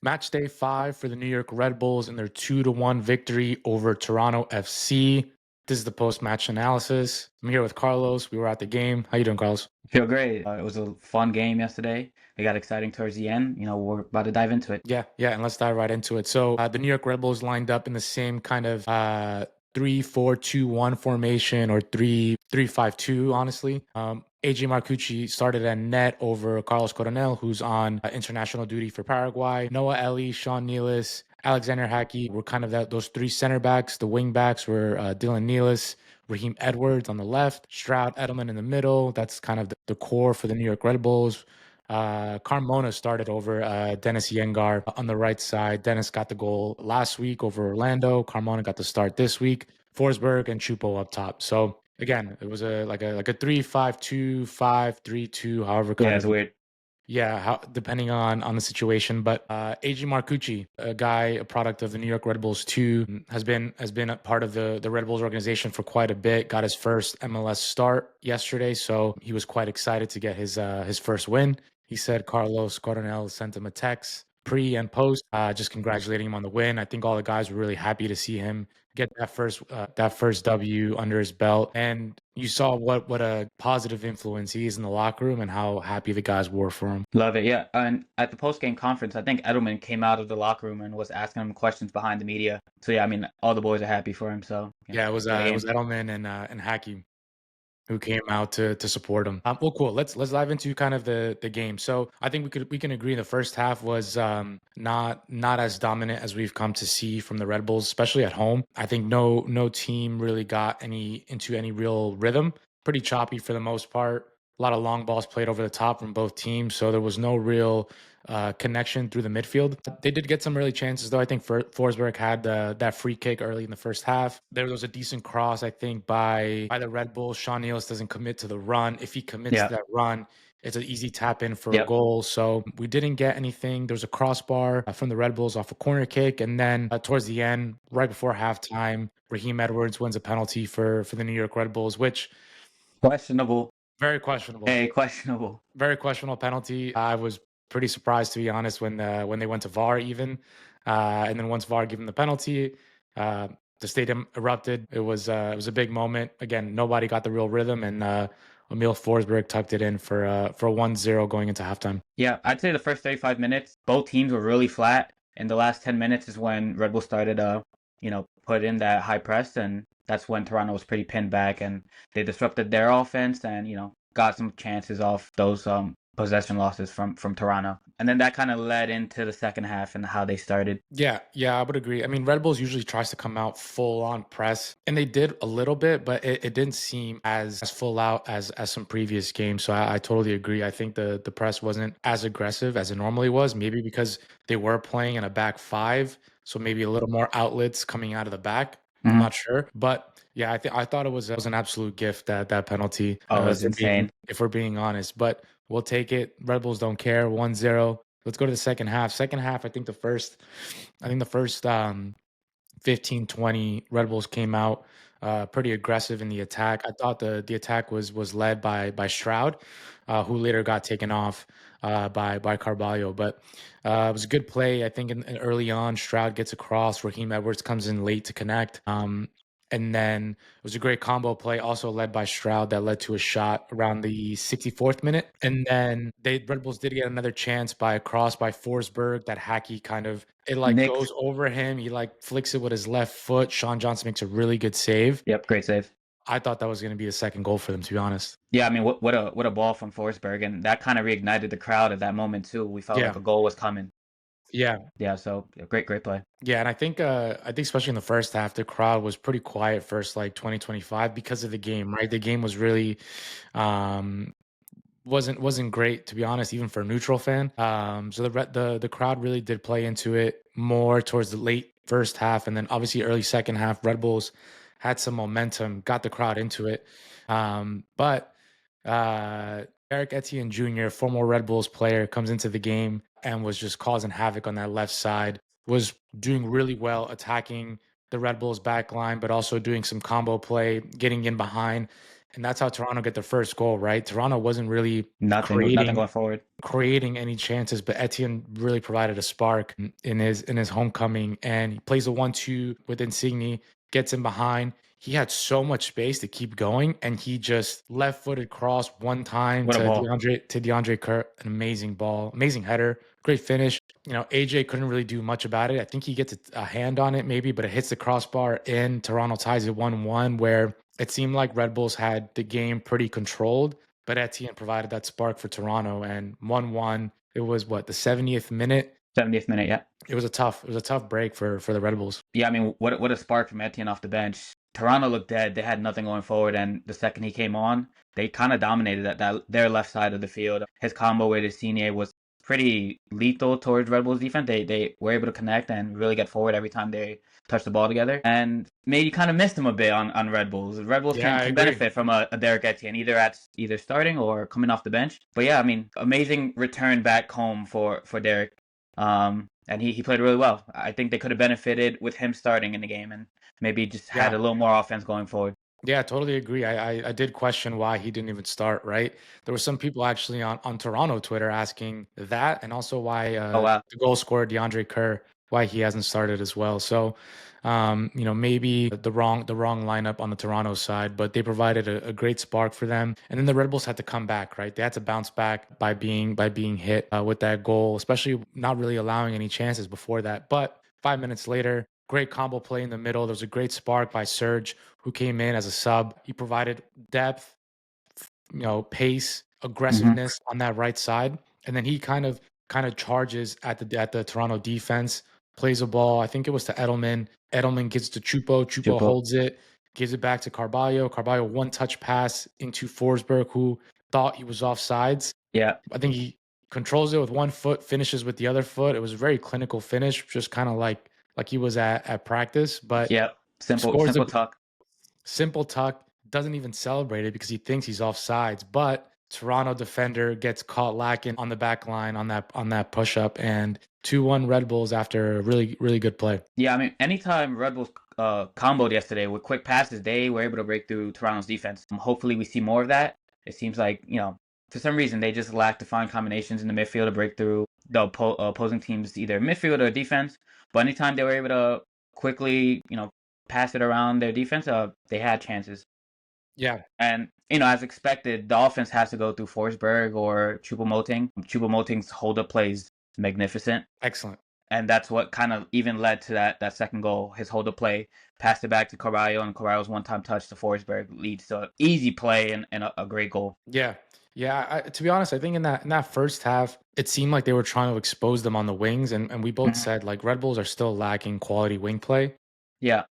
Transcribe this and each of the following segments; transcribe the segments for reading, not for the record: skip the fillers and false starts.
Match day 5 for the New York Red Bulls in their 2-1 victory over Toronto FC. This is the post-match analysis. I'm here with Carlos. We were at the game. How you doing, Carlos? Feel great. It was a fun game yesterday. It got exciting towards the end. We're about to dive into it. Yeah, and let's dive right into it. So the New York Red Bulls lined up in the same kind of 3-4-2-1 formation, or 3-3-5-2, honestly. AJ Marcucci started at net over Carlos Coronel, who's on international duty for Paraguay. Noah Ellie, Sean Nealis, Alexander Hackey were kind of those three center backs. The wing backs were Dylan Nealis, Raheem Edwards on the left, Stroud, Edelman in the middle. That's kind of the core for the New York Red Bulls. Carmona started over Dennis Yengar on the right side. Dennis got the goal last week over Orlando. Carmona got the start this week. Forsberg and Chupo up top. So again, it was like a 3-5-2, 5-3-2, however Yeah, kind it's of. weird. Yeah, depending on the situation. But AJ Marcucci, a guy, a product of the New York Red Bulls too, has been a part of the Red Bulls organization for quite a bit. Got his first MLS start yesterday, so he was quite excited to get his first win. He said Carlos Coronel sent him a text pre and post, just congratulating him on the win. I think all the guys were really happy to see him get that first W under his belt, and you saw what a positive influence he is in the locker room and how happy the guys were for him. Love it. Yeah. And at the post-game conference, I think Edelman came out of the locker room and was asking him questions behind the media. So yeah, I mean, all the boys are happy for him. So yeah, Yeah, great it was game. Edelman and Hackey who came out to support him. Well, cool. Let's dive into kind of the game. So I think we can agree the first half was not as dominant as we've come to see from the Red Bulls, especially at home. I think no team really got into any real rhythm. Pretty choppy for the most part. A lot of long balls played over the top from both teams, so there was no real connection through the midfield. They did get some early chances, though. I think Forsberg had that free kick early in the first half. There was a decent cross, I think, by the Red Bulls. Sean Nealis doesn't commit to the run. If he commits to Yeah. that run, it's an easy tap in for a Yep. goal. So we didn't get anything. There was a crossbar from the Red Bulls off a corner kick. And then towards the end, right before halftime, Raheem Edwards wins a penalty for the New York Red Bulls, which Questionable. very questionable. Hey, questionable. Very questionable penalty. I was pretty surprised, to be honest, when they went to VAR even, and then once VAR gave them the penalty, the stadium erupted. It was a big moment. Again, nobody got the real rhythm, and Emil Forsberg tucked it in for a 1-0 going into halftime. Yeah, I'd say the first 35 minutes, both teams were really flat. And the last 10 minutes is when Red Bull started, put in that high press, and that's when Toronto was pretty pinned back, and they disrupted their offense, and got some chances off those possession losses from Toronto, and then that kind of led into the second half and how they started. Yeah, I would agree. I mean, Red Bulls usually tries to come out full on press, and they did a little bit, but it didn't seem as full out as some previous games. So I totally agree. I think the press wasn't as aggressive as it normally was, maybe because they were playing in a back five, so maybe a little more outlets coming out of the back. I'm Hmm. not sure, but yeah, I thought it was an absolute gift, that penalty. Oh, it was insane. If we're being honest, but we'll take it. Red Bulls don't care. 1-0. Let's go to the second half. Second half, I think the first 15, 20, Red Bulls came out pretty aggressive in the attack. I thought the attack was led by Stroud, who later got taken off by Carvalho. But it was a good play. I think in early on, Stroud gets across. Raheem Edwards comes in late to connect. And then it was a great combo play, also led by Stroud, that led to a shot around the 64th minute. And then Red Bulls did get another chance by a cross by Forsberg that Hackey kind of, it like Nick. goes over him. He like flicks it with his left foot. Sean Johnson makes a really good save. Yep, great save. I thought that was going to be the second goal for them, to be honest. Yeah, I mean, what a ball from Forsberg, and that kind of reignited the crowd at that moment too. We felt Yeah. like a goal was coming. Yeah. Yeah, so yeah, great play. Yeah, and I think especially in the first half, the crowd was pretty quiet first like 2025 because of the game, right? The game was really um wasn't great, to be honest, even for a neutral fan. So the crowd really did play into it more towards the late first half, and then obviously early second half. Red Bulls had some momentum, got the crowd into it. But Eric Etienne Jr., former Red Bulls player, comes into the game and was just causing havoc on that left side. Was doing really well attacking the Red Bulls back line, but also doing some combo play, getting in behind and that's how Toronto get their first goal, right? Toronto wasn't really Nothing creating going forward. creating any chances, but Etienne really provided a spark in his homecoming, and he plays a 1-2 with Insigne, gets him behind. He had so much space to keep going, and he just left-footed cross one time What a ball. To DeAndre Kerr, an amazing ball, amazing header, great finish. You know, AJ couldn't really do much about it. I think he gets a hand on it maybe, but it hits the crossbar in. Toronto ties it 1-1, where it seemed like Red Bulls had the game pretty controlled, but Etienne provided that spark for Toronto, and 1-1. It was what, the 70th minute? 70th minute, yeah. It was a tough break for the Red Bulls. Yeah, I mean, what a spark from Etienne off the bench. Toronto looked dead. They had nothing going forward, and the second he came on, they kind of dominated that their left side of the field. His combo with Insigne was pretty lethal towards Red Bull's defense. They were able to connect and really get forward every time they touched the ball together. And maybe you kind of missed him a bit on Red Bulls. Red Bulls Yeah, I can agree. benefit from a Derek Etienne either starting or coming off the bench. But yeah, I mean, amazing return back home for Derek. And he played really well. I think they could have benefited with him starting in the game and maybe just had Yeah. a little more offense going forward. Yeah, totally agree. I did question why he didn't even start, right? There were some people actually on Toronto Twitter asking that, and also why Oh wow. the goal scorer DeAndre Kerr, why he hasn't started as well. So, you know, maybe the wrong lineup on the Toronto side, but they provided a great spark for them. And then the Red Bulls had to come back, right? They had to bounce back by being hit with that goal, especially not really allowing any chances before that. But 5 minutes later, great combo play in the middle. There was a great spark by Serge, who came in as a sub. He provided depth, you know, pace, Hmm. aggressiveness on that right side, and then he kind of charges at the Toronto defense, plays a ball. I think it was to Edelman. Edelman gives to Chupo. Chupo Chupo. holds it, gives it back to Carballo. Carballo one touch pass into Forsberg, who thought he was offsides. Yeah. I think he controls it with one foot, finishes with the other foot. It was a very clinical finish, just kind of like he was at practice, but Yeah. Simple scores a simple talk. simple tuck, doesn't even celebrate it because he thinks he's offsides. But Toronto defender gets caught lacking on the back line on that push up, and 2-1 Red Bulls after a really good play. Yeah, I mean, anytime Red Bulls comboed yesterday with quick passes, they were able to break through Toronto's defense. Hopefully, we see more of that. It seems like, for some reason, they just lack defined combinations in the midfield to break through the opposing team's either midfield or defense. But anytime they were able to quickly, pass it around their defense, they had chances. Yeah, And, as expected, the offense has to go through Forsberg or Choupo-Moting. Choupo-Moting's hold-up plays magnificent. excellent. And that's what kind of even led to that second goal. His hold up play, passed it back to Carvalho, and Carvalho's one-time touch to Forsberg leads to an easy play and a great goal. Yeah. Yeah, to be honest, I think in that first half, it seemed like they were trying to expose them on the wings, and we both Mhm. said like Red Bulls are still lacking quality wing play. Yeah,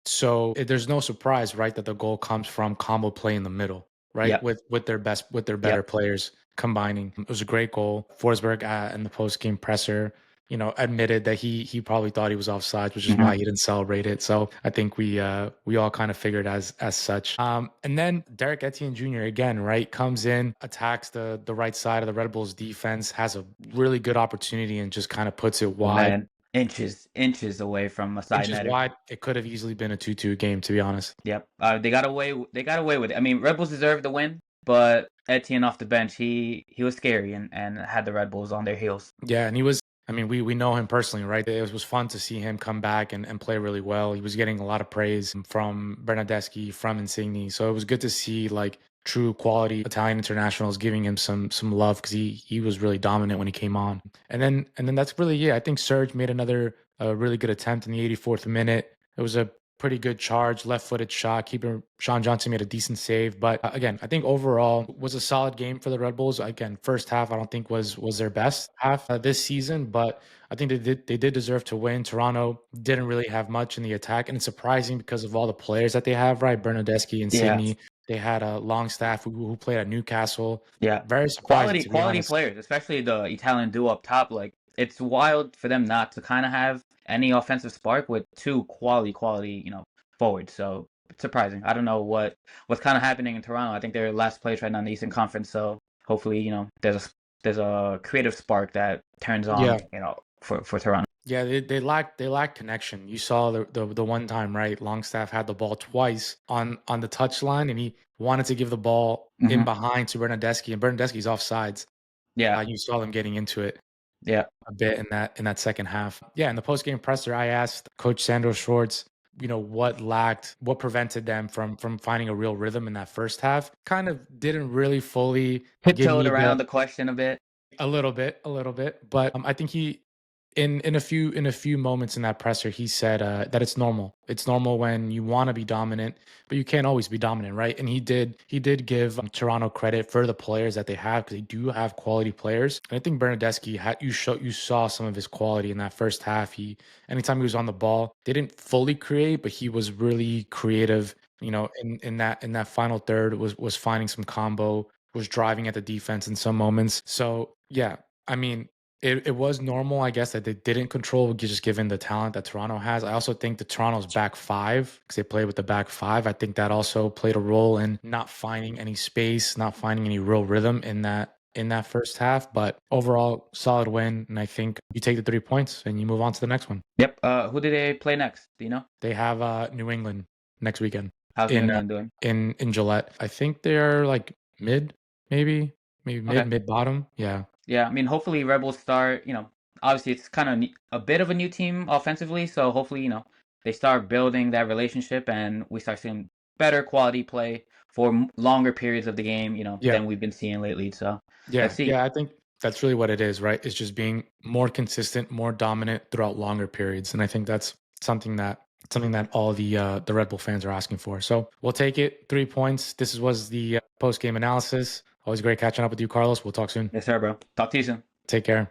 So there's no surprise, right, that the goal comes from combo play in the middle, right, yeah, with their yeah. better players combining. It was a great goal. Forsberg in the post game presser, you know, admitted that he probably thought he was offside, which is Hmm. why he didn't celebrate it. So I think we all kind of figured as such. And then Derek Etienne Jr. again, right, comes in, attacks the right side of the Red Bulls defense, has a really good opportunity, and just kind of puts it Oh wide. man, inches away from a side Inches netter. wide. It could have easily been a 2-2 game, to be honest. Yep. They got away. They got away with it. I mean, Red Bulls deserved the win, but Etienne off the bench, he was scary and had the Red Bulls on their heels. Yeah, and he was. I mean, we know him personally, right? It was fun to see him come back and play really well. He was getting a lot of praise from Bernardeschi, from Insigne, so it was good to see like true quality Italian internationals giving him some love because he was really dominant when he came on. And then that's really I think Serge made another really good attempt in the 84th minute. It was a pretty good charge, left-footed shot. Keeper Sean Johnson made a decent save, but again, I think overall was a solid game for the Red Bulls. Again, first half I don't think was their best half this season, but I think they did deserve to win. Toronto didn't really have much in the attack, and it's surprising because of all the players that they have. Right, Bernardeschi, Yeah, Insigne. They had a Longstaff who played at Newcastle. yeah. Very surprising, Quality to be quality honest. players, especially the Italian duo up top. Like it's wild for them not to kind of have any offensive spark with two quality, forwards. So it's surprising. I don't know what's kind of happening in Toronto. I think they're last place right now in the Eastern Conference. So hopefully, there's a creative spark that turns Yeah. on, for Toronto. Yeah, they lack connection. You saw the one time, right? Longstaff had the ball twice on the touchline, and he wanted to give the ball in Hmm. behind to Bernadeschi, and Bernadeschi's offsides. Yeah, You saw them getting into it yeah. a bit in that second half. Yeah, in the post game presser, I asked Coach Sandro Schwartz, what prevented them from finding a real rhythm in that first half. Kind of didn't really fully give Tiptoed me the around the question a bit. a little bit, but I think he in a few moments in that presser, he said that it's normal. It's normal when you want to be dominant, but you can't always be dominant, right? And he did give Toronto credit for the players that they have because they do have quality players. And I think Bernadeschi had you saw some of his quality in that first half. Anytime he was on the ball, they didn't fully create, but he was really creative. In that final third was finding some combo, was driving at the defense in some moments. So yeah, I mean, it was normal, I guess, that they didn't control just given the talent that Toronto has. I also think the Toronto's back five, because they play with the back five, I think that also played a role in not finding any space, not finding any real rhythm in that first half. But overall, solid win, and I think you take the 3 points and you move on to the next one. Yep. Who did they play next? Do you know? They have New England next weekend How's New in England doing? Gillette. I think they're like mid, maybe Okay. mid bottom. Yeah, Yeah, I mean, hopefully Rebels start, obviously it's kind of a bit of a new team offensively, so hopefully, they start building that relationship and we start seeing better quality play for longer periods of the game, yeah. than we've been seeing lately. So let's Yeah, see. yeah, I think that's really what it is, right? It's just being more consistent, more dominant throughout longer periods, and I think that's something that all the Red Bull fans are asking for. So we'll take it. 3 points. This was the post game analysis. Always great catching up with you, Carlos. We'll talk soon. Yes, sir, bro. Talk to you soon. Take care.